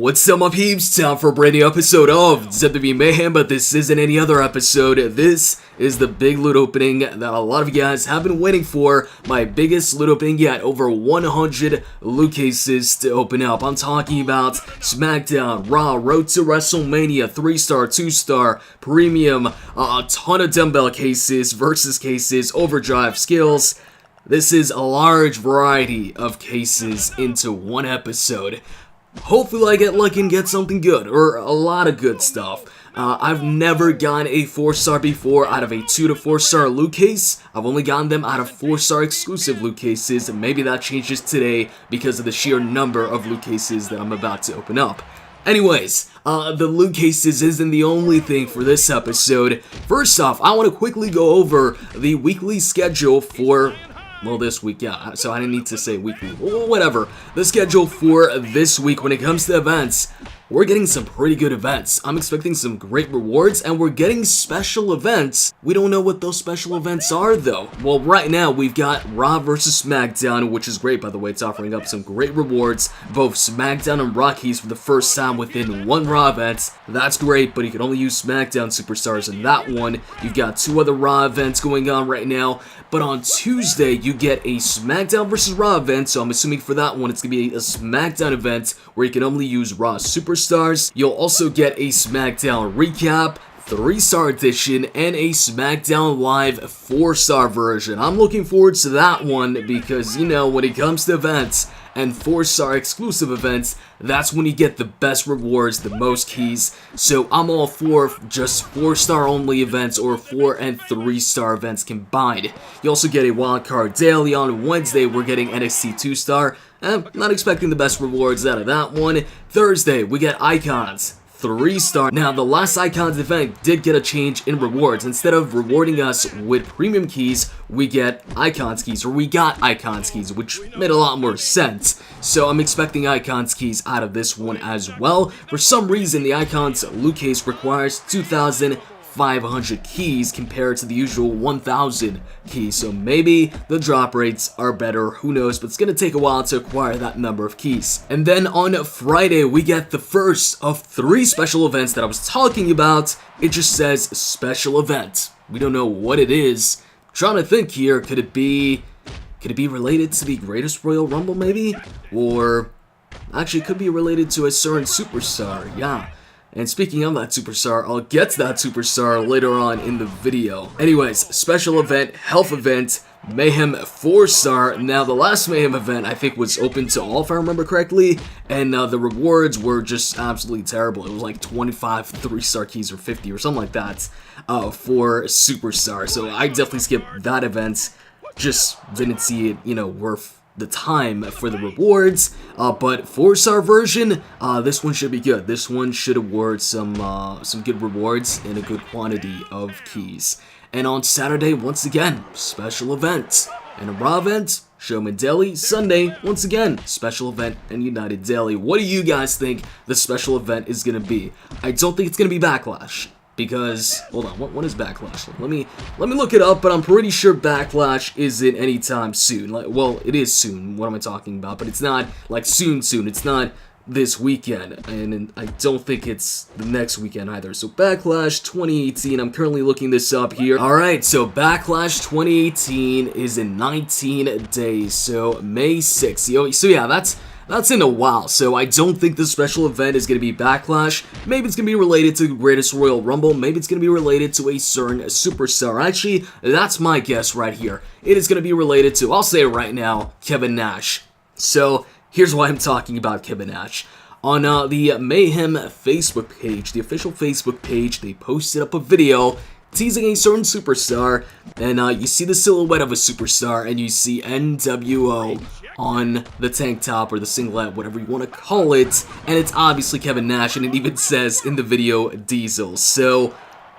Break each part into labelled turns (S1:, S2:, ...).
S1: What's up, my peeps? Time for a brand new episode of WWE Mayhem, but this isn't any other episode. This is the big loot opening that a lot of you guys have been waiting for. My biggest loot opening yet, over 100 loot cases to open up. I'm talking about SmackDown, Raw, Road to WrestleMania, 3-star, 2-star, Premium, a ton of dumbbell cases, versus cases, overdrive skills. This is a large variety of cases into one episode. Hopefully I get lucky and get something good, or a lot of good stuff. I've never gotten a 4-star before out of a 2 to 4-star loot case. I've only gotten them out of 4-star exclusive loot cases, and maybe that changes today because of the sheer number of loot cases that I'm about to open up. Anyways, the loot cases isn't the only thing for this episode. First off, I want to quickly go over the weekly schedule for... well, this week, yeah, so I didn't need to say weekly, well, whatever. The schedule for this week when it comes to events, we're getting some pretty good events. I'm expecting some great rewards, and we're getting special events. We don't know what those special events are, though. Well, right now, we've got Raw vs. SmackDown, which is great, by the way. It's offering up some great rewards. Both SmackDown and Raw keys for the first time within one Raw event. That's great, but you can only use SmackDown superstars in that one. You've got 2 other Raw events going on right now. But on Tuesday, you get a SmackDown vs. Raw event, so I'm assuming for that one, it's going to be a SmackDown event where you can only use Raw superstars. You'll also get a SmackDown recap, 3-star edition, and a SmackDown Live 4-star version. I'm looking forward to that one because, you know, when it comes to events and 4-star exclusive events, that's when you get the best rewards, the most keys. So I'm all for just 4-star only events or 4 and 3-star events combined. You also get a wildcard daily. On Wednesday, we're getting NXT 2-star. Not expecting the best rewards out of that one. Thursday, we get Icons. 3-star. Now, the last Icons event did get a change in rewards. Instead of rewarding us with premium keys, we get Icons keys, or we got Icons keys, which made a lot more sense. So I'm expecting Icons keys out of this one as well. For some reason, the Icons loot case requires 2,500 keys compared to the usual 1,000 keys, so maybe the drop rates are better, who knows, but it's gonna take a while to acquire that number of keys. And then on Friday, we get the first of 3 special events that I was talking about. It just says special event. We don't know what it is. I'm trying to think here, could it be related to the Greatest Royal Rumble maybe? Or actually it could be related to a certain superstar, yeah. And speaking of that superstar, I'll get to that superstar later on in the video. Anyways, special event, health event, Mayhem 4-star. Now, the last Mayhem event, I think, was open to all, if I remember correctly. And the rewards were just absolutely terrible. It was like 25 3-star keys or 50 or something like that for superstar. So I definitely skipped that event. Just didn't see it, you know, worth the time for the rewards, but 4-star version, this one should be good. This one should award some good rewards and a good quantity of keys. And on Saturday, once again, special event and a Raw event, Showman Daily. Sunday, once again, special event and United Daily. What do you guys think the special event is gonna be? I don't think it's gonna be Backlash. Because, hold on, what is Backlash? Let me look it up, but I'm pretty sure Backlash isn't anytime soon. Like, well, it is soon, what am I talking about? But it's not, like, soon. It's not this weekend, and I don't think it's the next weekend either. So Backlash 2018, I'm currently looking this up here. Alright, so Backlash 2018 is in 19 days, so May 6th. So yeah, that's in a while, so I don't think the special event is going to be Backlash. Maybe it's going to be related to Greatest Royal Rumble. Maybe it's going to be related to a certain superstar. Actually, that's my guess right here. It is going to be related to, I'll say it right now, Kevin Nash. So, here's why I'm talking about Kevin Nash. On the Mayhem Facebook page, the official Facebook page, they posted up a video teasing a certain superstar, and you see the silhouette of a superstar, and you see NWO on the tank top or the singlet, whatever you want to call it, and it's obviously Kevin Nash, and it even says in the video Diesel. So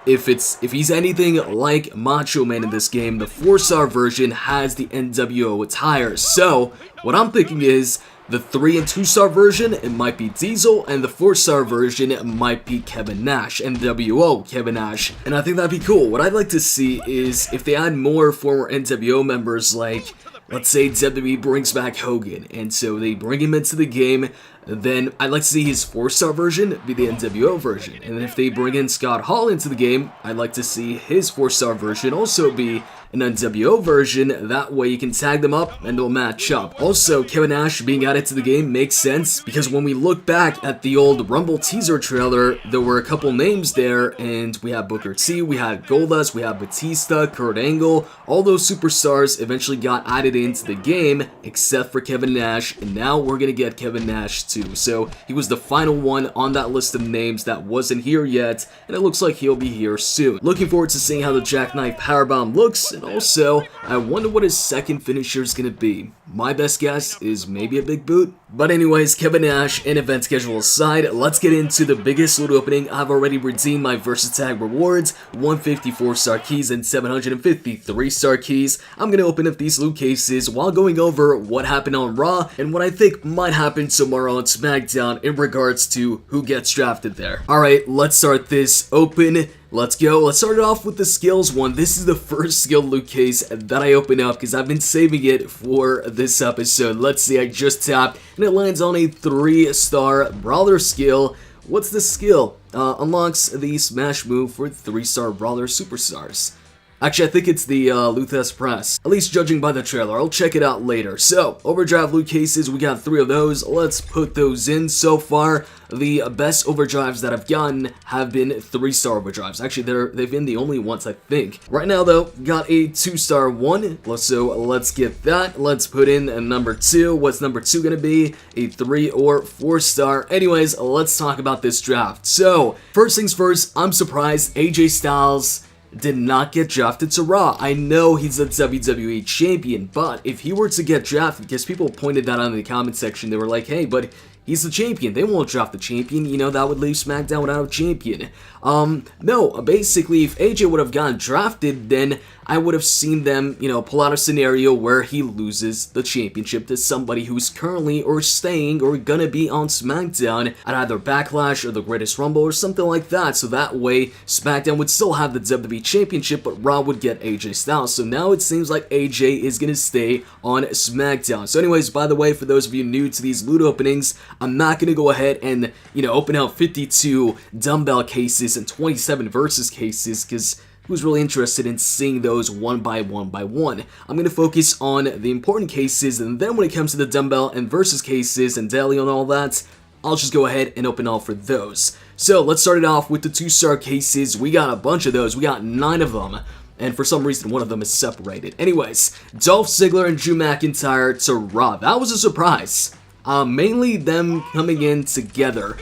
S1: if he's anything like Macho Man in this game, the 4-star version has the NWO attire. So what I'm thinking is the 3 and 2-star version, it might be Diesel, and the 4-star version, it might be Kevin Nash, NWO Kevin Nash, and I think that'd be cool. What I'd like to see is if they add more former NWO members, like let's say WWE brings back Hogan, and so they bring him into the game. then I'd like to see his 4-star version be the NWO version. And if they bring in Scott Hall into the game, I'd like to see his 4-star version also be an NWO version. That way you can tag them up and they'll match up. Also, Kevin Nash being added to the game makes sense because when we look back at the old Rumble teaser trailer, there were a couple names there, and we had Booker T, we had Goldust, we had Batista, Kurt Angle. All those superstars eventually got added into the game except for Kevin Nash, and now we're gonna get Kevin Nash too. So he was the final one on that list of names that wasn't here yet, and it looks like he'll be here soon. Looking forward to seeing how the Jackknife Powerbomb looks, and also I wonder what his second finisher is gonna be. My best guess is maybe a big boot. But anyways, Kevin Nash and event schedule aside, let's get into the biggest loot opening. I've already redeemed my Versus Tag rewards, 154-star keys and 753-star keys. I'm gonna open up these loot cases while going over what happened on Raw and what I think might happen tomorrow on SmackDown in regards to who gets drafted there. Alright, let's start this open. Let's go. Let's start it off with the skills one. This is the first skill loot case that I open up because I've been saving it for this episode. Let's see, I just tapped and it lands on a 3-star brawler skill. What's the skill? Unlocks the smash move for 3-star brawler superstars. Actually, I think it's the Luthes Press. At least judging by the trailer. I'll check it out later. So, overdrive loot cases, we got 3 of those. Let's put those in. So far, the best overdrives that I've gotten have been 3-star overdrives. Actually, they've been the only ones, I think. Right now, though, got a 2-star one. So, let's get that. Let's put in a number 2. What's number 2 gonna be? A 3 or 4-star. Anyways, let's talk about this draft. So, first things first, I'm surprised AJ Styles did not get drafted to Raw. I know he's a WWE champion, but if he were to get drafted, because people pointed that out in the comment section, they were like, hey, but he's the champion. They won't draft the champion. You know, that would leave SmackDown without a champion. No, basically, if AJ would have gotten drafted, then I would have seen them, you know, pull out a scenario where he loses the championship to somebody who's currently or staying or gonna be on SmackDown at either Backlash or the Greatest Rumble or something like that. So that way, SmackDown would still have the WWE Championship, but Raw would get AJ Styles. So now it seems like AJ is gonna stay on SmackDown. So anyways, by the way, for those of you new to these loot openings, I'm not gonna go ahead and, you know, open out 52 dumbbell cases and 27 versus cases, because who's really interested in seeing those one by one. I'm going to focus on the important cases, and then when it comes to the dumbbell and versus cases and daily and all that, I'll just go ahead and open all for those. So let's start it off with the 2-star cases. We got a bunch of those. We got 9 of them. And for some reason, one of them is separated. Anyways, Dolph Ziggler and Drew McIntyre to Raw. That was a surprise. Mainly them coming in together.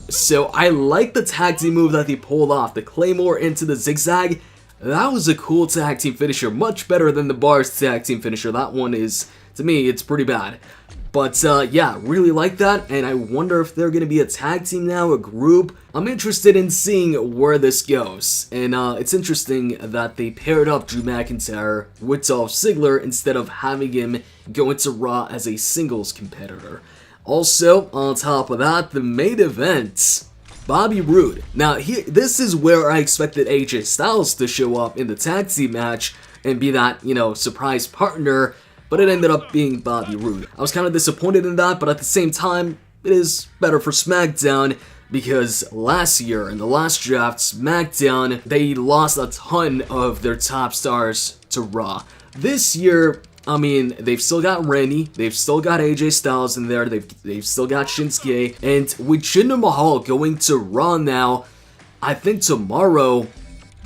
S1: So I like the tag team move that they pulled off. The Claymore into the zigzag. That was a cool tag team finisher. Much better than the Bar's tag team finisher. That one is, to me, it's pretty bad. But yeah, really like that, and I wonder if they're going to be a tag team now, a group. I'm interested in seeing where this goes, and it's interesting that they paired up Drew McIntyre with Dolph Ziggler instead of having him go into Raw as a singles competitor. Also, on top of that, the main event, Bobby Roode. Now, this is where I expected AJ Styles to show up in the tag team match and be that, you know, surprise partner, but it ended up being Bobby Roode. I was kind of disappointed in that, but at the same time, it is better for SmackDown because last year, in the last draft, SmackDown, they lost a ton of their top stars to Raw. This year, I mean, they've still got Randy, they've still got AJ Styles in there, they've still got Shinsuke, and with Jinder Mahal going to Raw now, I think tomorrow,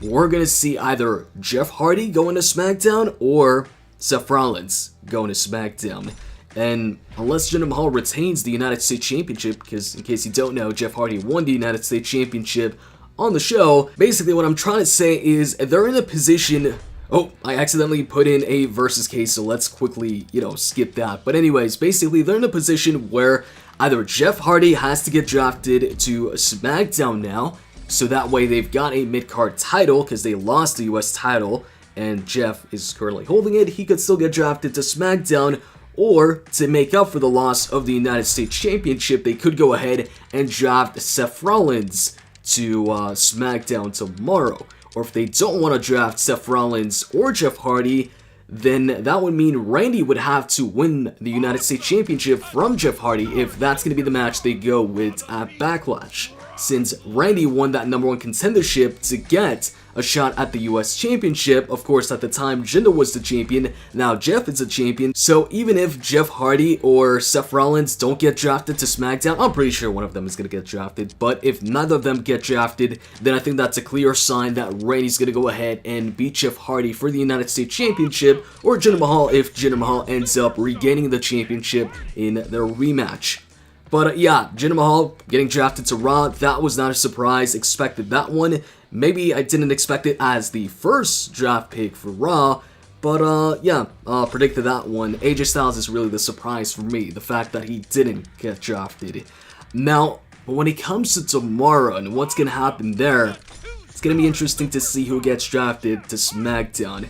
S1: we're gonna see either Jeff Hardy going to SmackDown or Seth Rollins going to SmackDown. And unless Jinder Mahal retains the United States Championship, because in case you don't know, Jeff Hardy won the United States Championship on the show, basically what I'm trying to say is they're in a position. Oh, I accidentally put in a versus case, so let's quickly, you know, skip that. But anyways, basically they're in a position where either Jeff Hardy has to get drafted to SmackDown now, so that way they've got a mid-card title because they lost the US title, and Jeff is currently holding it. He could still get drafted to SmackDown, or to make up for the loss of the United States Championship, they could go ahead and draft Seth Rollins to SmackDown tomorrow. Or if they don't want to draft Seth Rollins or Jeff Hardy, then that would mean Randy would have to win the United States Championship from Jeff Hardy if that's going to be the match they go with at Backlash. Since Randy won that #1 contendership to get a shot at the US Championship, of course at the time Jinder was the champion, now Jeff is the champion, so even if Jeff Hardy or Seth Rollins don't get drafted to SmackDown, I'm pretty sure one of them is going to get drafted, but if neither of them get drafted, then I think that's a clear sign that Randy's going to go ahead and beat Jeff Hardy for the United States Championship, or Jinder Mahal if Jinder Mahal ends up regaining the championship in their rematch. But yeah, Jinder Mahal getting drafted to Raw, that was not a surprise, expected that one. Maybe I didn't expect it as the first draft pick for Raw, but yeah, predicted that one. AJ Styles is really the surprise for me, the fact that he didn't get drafted. Now, when it comes to tomorrow and what's going to happen there, it's going to be interesting to see who gets drafted to SmackDown.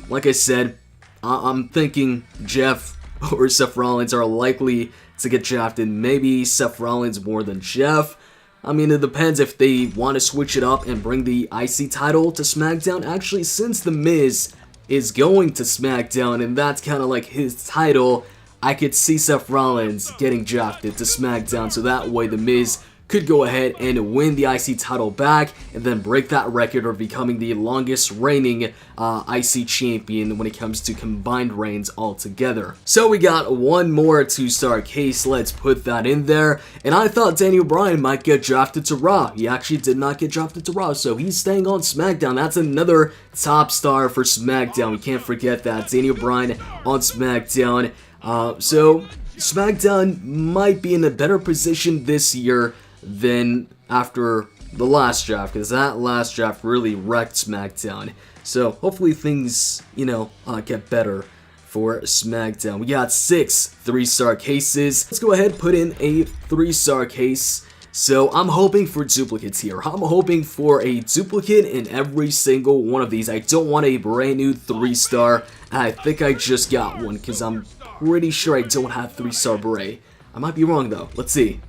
S1: Like I said, I'm thinking Jeff or Seth Rollins are likely to get drafted. Maybe Seth Rollins more than Jeff. I mean, it depends if they want to switch it up and bring the IC title to SmackDown. Actually, since The Miz is going to SmackDown and that's kind of like his title, I could see Seth Rollins getting drafted to SmackDown, so that way The Miz could go ahead and win the IC title back and then break that record of becoming the longest reigning IC champion when it comes to combined reigns altogether. So we got one more 2-star case, let's put that in there, and I thought Daniel Bryan might get drafted to Raw. He actually did not get drafted to Raw, so he's staying on SmackDown. That's another top star for SmackDown, we can't forget that. Daniel Bryan on SmackDown. So SmackDown might be in a better position this year than after the last draft, because that last draft really wrecked SmackDown. So hopefully things, get better for SmackDown. We got 6 3-star cases. Let's go ahead and put in a 3-star case. So I'm hoping for duplicates here. I'm hoping for a duplicate in every single one of these. I don't want a brand new 3-star, and I think I just got one because I'm pretty sure I don't have 3-star Bray. I might be wrong though. Let's see.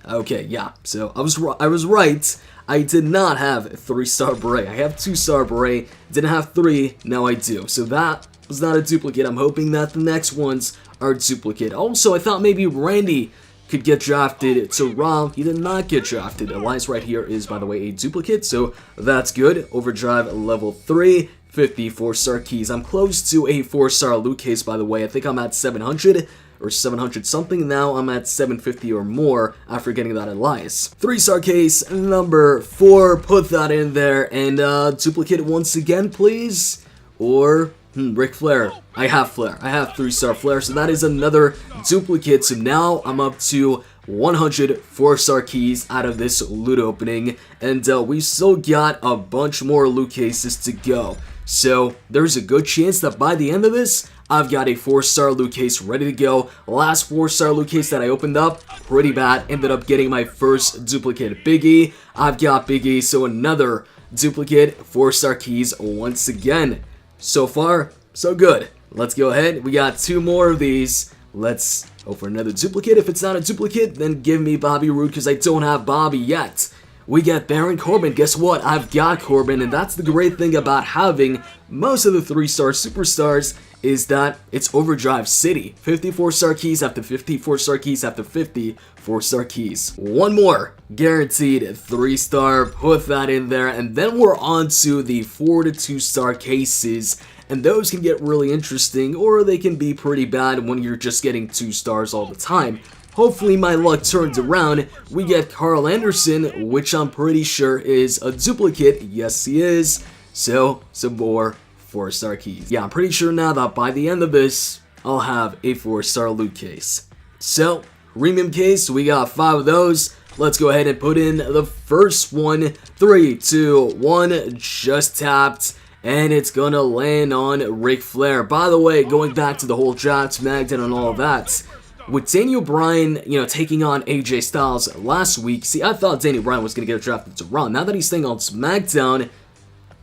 S1: Okay, yeah, so I was right. I did not have 3-star Bray. I have 2-star Bray. Didn't have 3, now I do. So that was not a duplicate. I'm hoping that the next ones are duplicate. Also, I thought maybe Randy could get drafted to Raw. He did not get drafted. Elias right here is, by the way, a duplicate, so that's good. Overdrive level 3, 54-star keys. I'm close to a 4-star loot case, by the way. I think I'm at 700. Or 700 something. Now I'm at 750 or more after getting that Elias. 3-star case number 4, put that in there, and duplicate once again please, or Ric Flair. I have Flair, I have 3-star Flair, so that is another duplicate. So now I'm up to 100 4-star keys out of this loot opening, and we still got a bunch more loot cases to go. So there's a good chance that by the end of this, I've got a 4-star loot case ready to go. Last 4-star loot case that I opened up, pretty bad. Ended up getting my first duplicate Big E. I've got Big E, so another duplicate 4-star keys once again. So far, so good. Let's go ahead. We got 2 more of these. Let's hope for another duplicate. If it's not a duplicate, then give me Bobby Roode because I don't have Bobby yet. We get Baron Corbin. Guess what? I've got Corbin, and that's the great thing about having most of the 3-star superstars is that it's Overdrive City. 54-star keys after 54-star keys after 54-star keys. One more guaranteed 3-star. Put that in there, and then we're on to the 4 to 2-star cases. And those can get really interesting, or they can be pretty bad when you're just getting 2 stars all the time. Hopefully my luck turns around. We get Karl Anderson, which I'm pretty sure is a duplicate. Yes, he is. So, some more 4-star keys. Yeah, I'm pretty sure now that by the end of this, I'll have a 4-star loot case. So, premium case, we got 5 of those. Let's go ahead and put in the first one. 3, 2, 1, just tapped. And it's gonna land on Ric Flair. By the way, going back to the whole draft, SmackDown and all of that, with Daniel Bryan, taking on AJ Styles last week, see, I thought Daniel Bryan was going to get drafted to Raw. Now that he's staying on SmackDown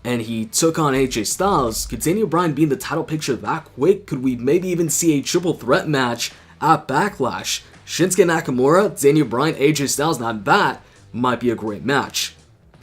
S1: and he took on AJ Styles, could Daniel Bryan be in the title picture that quick? Could we maybe even see a triple threat match at Backlash? Shinsuke Nakamura, Daniel Bryan, AJ Styles, now that might be a great match.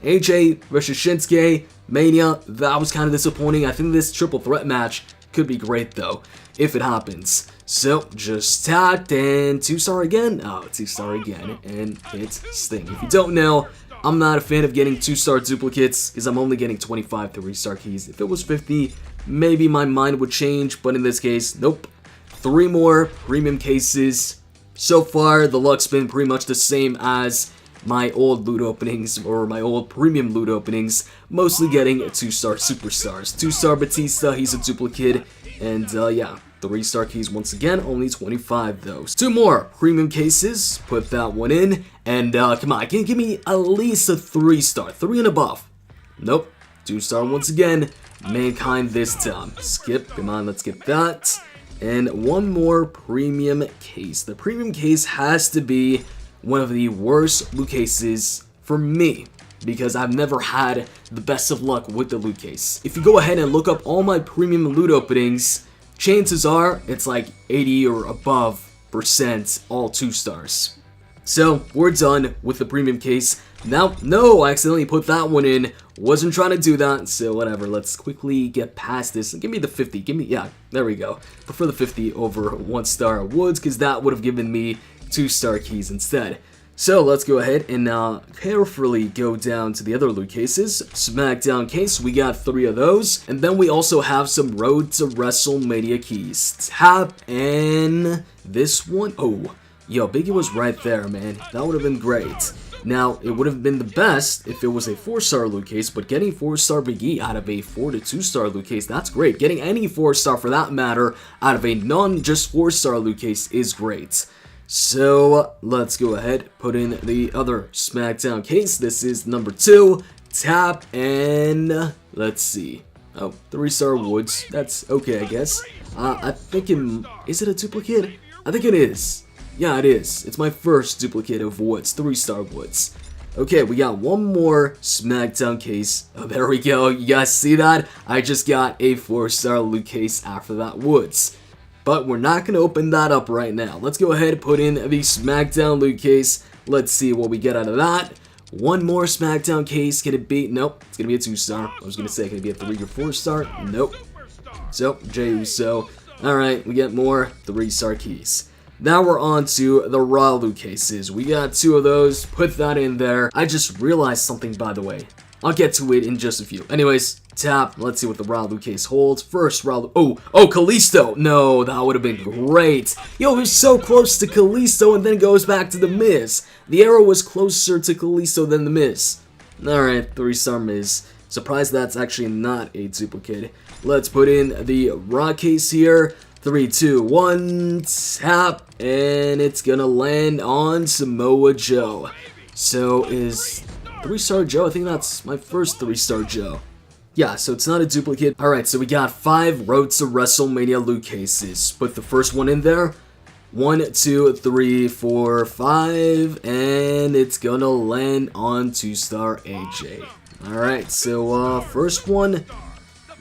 S1: AJ versus Shinsuke, Mania, that was kind of disappointing. I think this triple threat match Could be great though, if it happens. So, just tapped and 2-star again. Oh, 2-star again, and it's Sting. If you don't know, I'm not a fan of getting 2-star duplicates, because I'm only getting 25 3-star keys. If it was 50, maybe my mind would change, but in this case, nope. 3 more premium cases. So far, the luck's been pretty much the same as my old loot openings, or my old premium loot openings, mostly getting 2-star superstars. 2-star Batista, he's a duplicate, and yeah, 3-star keys once again, only 25 though. 2 more premium cases, put that one in, and come on, give me at least a 3-star, 3 and above. Nope, 2-star once again, Mankind this time. Skip, come on, let's get that. And 1 more premium case. The premium case has to be one of the worst loot cases for me, because I've never had the best of luck with the loot case. If you go ahead and look up all my premium loot openings, chances are it's like 80 or above % all 2-stars. So we're done with the premium case. Now, no, I accidentally put that one in. Wasn't trying to do that, so whatever. Let's quickly get past this. Give me the 50. Give me, yeah, there we go. Prefer the 50 over 1-star Woods, because that would have given me 2-star keys instead. So let's go ahead and carefully go down to the other loot cases. SmackDown case, we got 3 of those. And then we also have some Road to WrestleMania keys. Tap, and this one. Oh, yo, Biggie was right there, man. That would have been great. Now, it would have been the best if it was a 4-star loot case, but getting 4-star Big E out of a 4 to 2-star loot case, that's great. Getting any 4-star for that matter out of a non-just 4-star loot case is great. So, let's go ahead, put in the other SmackDown case. This is number 2. Tap, and let's see. Oh, 3-star Woods. That's okay, I guess. I think is it a duplicate? I think it is. Yeah, it is. It's my first duplicate of Woods, 3-star Woods. Okay, we got 1 more SmackDown case. Oh, there we go. You guys see that? I just got a 4-star loot case after that Woods. But we're not going to open that up right now. Let's go ahead and put in the SmackDown loot case. Let's see what we get out of that. 1 more SmackDown case. Can it be? Nope. It's going to be a 2-star. I was going to say, can it be a 3 or 4-star? Nope. So, Jey Uso. Alright, we get more 3-star keys. Now we're on to the Raw loot cases. We got 2 of those. Put that in there. I just realized something, by the way. I'll get to it in just a few. Anyways, tap. Let's see what the Raw loot case holds. First, Raw. Oh, Kalisto. No, that would have been great. Yo, he's so close to Kalisto and then goes back to The Miz. The arrow was closer to Kalisto than The Miz. Alright, 3-star Miz. Surprised that's actually not a duplicate. Let's put in the Raw case here. 3, 2, 1, tap, and it's gonna land on Samoa Joe. So is 3-star Joe? I think that's my first 3-star Joe. Yeah, so it's not a duplicate. Alright, so we got 5 Road to WrestleMania loot cases. Put the first one in there. 1, 2, 3, 4, 5, and it's gonna land on 2-star AJ. Alright, so first one,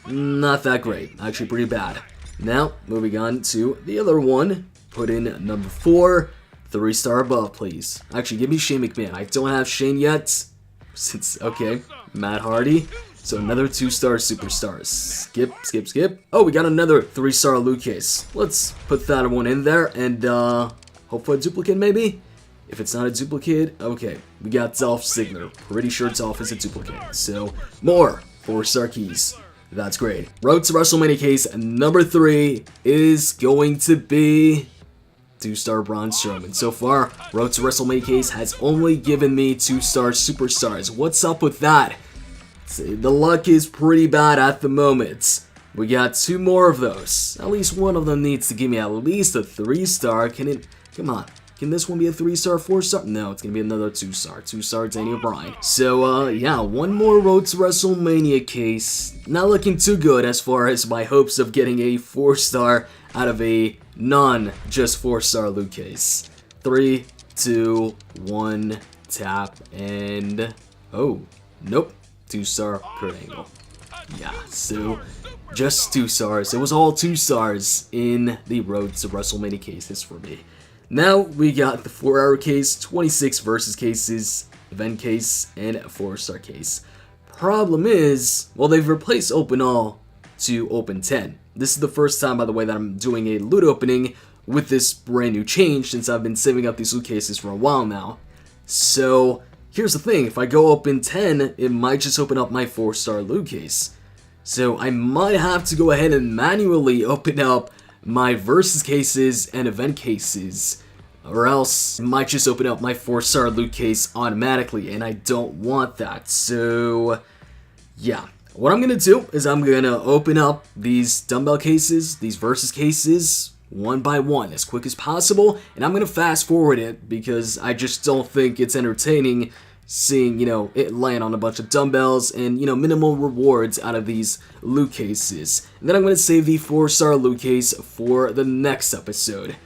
S1: not that great. Actually pretty bad. Now, moving on to the other one. Put in number 4. 3-star above, please. Actually, give me Shane McMahon. I don't have Shane yet. Okay, Matt Hardy. So another 2-star superstars. Skip, skip, skip. Oh, we got another 3-star loot case. Let's put that one in there and hope for a duplicate maybe? If it's not a duplicate, okay. We got Dolph Ziggler. Pretty sure Dolph is a duplicate. So, more 4-star keys. That's great. Road to WrestleMania case number 3 is going to be 2-star Braun Strowman. So far, Road to WrestleMania case has only given me 2-star superstars. What's up with that? The luck is pretty bad at the moment. We got 2 more of those. At least one of them needs to give me at least a 3-star. Can it? Come on. Can this one be a 3-star, 4-star? No, it's going to be another 2-star. 2-star Daniel Bryan. So, yeah, 1 more Road to WrestleMania case. Not looking too good as far as my hopes of getting a 4-star out of a non-just 4-star loot case. 3, 2, 1, tap, and... oh, nope. 2-star Kurt Angle. Yeah, so... just 2 stars. It was all 2 stars in the Road to WrestleMania cases for me. Now we got the 4-hour case, 26 versus cases, event case, and a 4-star case. Problem is, well, they've replaced Open All to Open 10. This is the first time, by the way, that I'm doing a loot opening with this brand new change, since I've been saving up these loot cases for a while now. So here's the thing, if I go open 10, it might just open up my 4-star loot case. So I might have to go ahead and manually open up my versus cases and event cases, or else it might just open up my 4-star loot case automatically, and I don't want that. So yeah, what I'm gonna do is I'm gonna open up these dumbbell cases, these versus cases, one by one as quick as possible, and I'm gonna fast forward it because I just don't think it's entertaining seeing, it land on a bunch of dumbbells and, minimal rewards out of these loot cases. And then I'm gonna save the 4-star loot case for the next episode.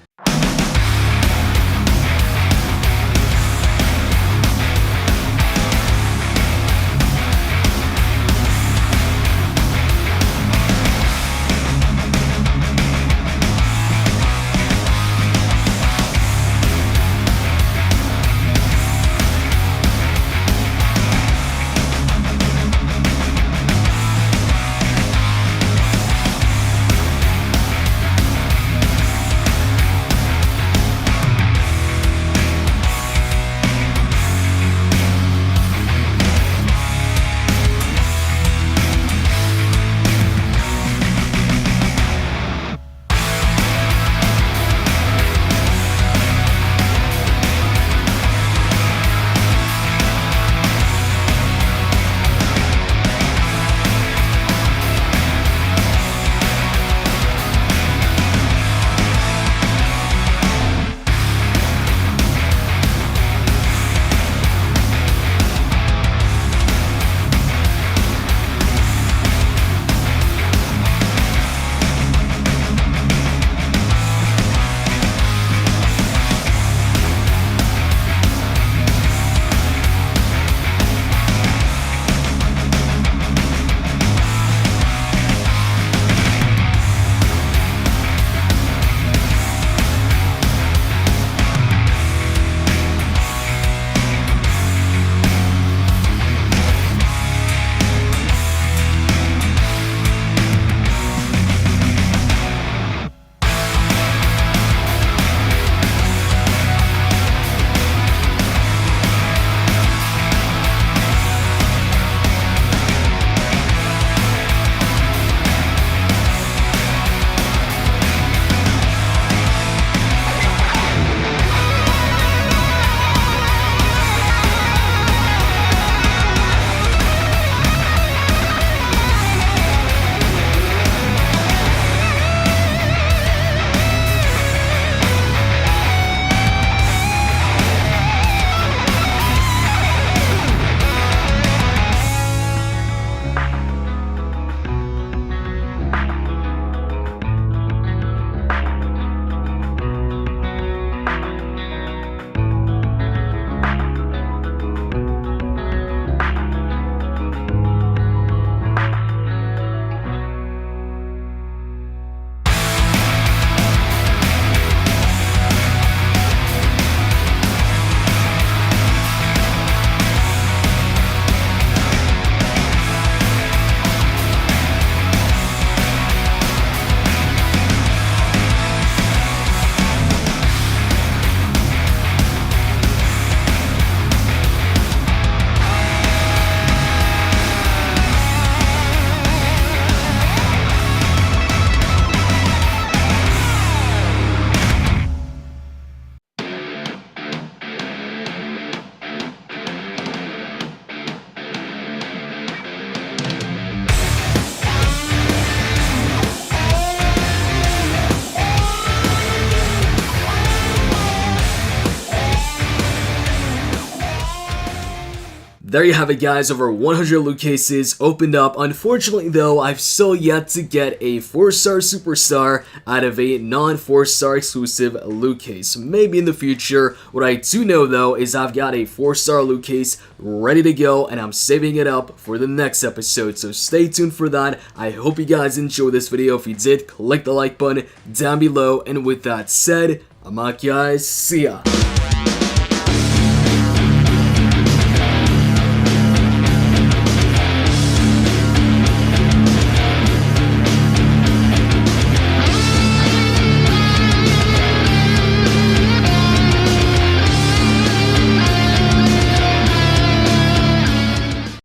S1: There you have it, guys. Over 100 loot cases opened up. Unfortunately, though, I've still yet to get a 4-star superstar out of a non-4-star exclusive loot case. Maybe in the future. What I do know, though, is I've got a 4-star loot case ready to go, and I'm saving it up for the next episode. So stay tuned for that. I hope you guys enjoyed this video. If you did, click the like button down below. And with that said, I'm out, guys. See ya.